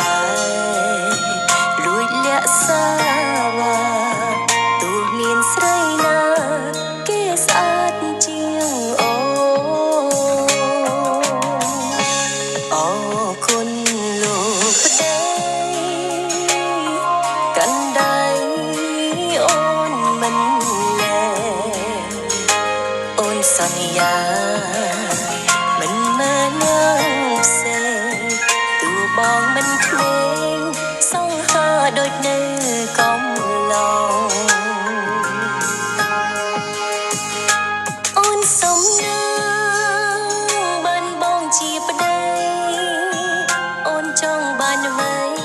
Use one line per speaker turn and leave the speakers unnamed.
ដែរលួចលាក់សារទូមានស្រីណាគេស្អាតជាងអរគុណលោកប្តីកាន់ដៃអូនមិនលែអូនសន្យាមិនមែនយ៉ាងផ្សេងទូបងមិនក្មេងសង្ហាដូចនៅកំឡុងអូនសំណាងបានបងជាប្តីអូនចង់បានអ្វី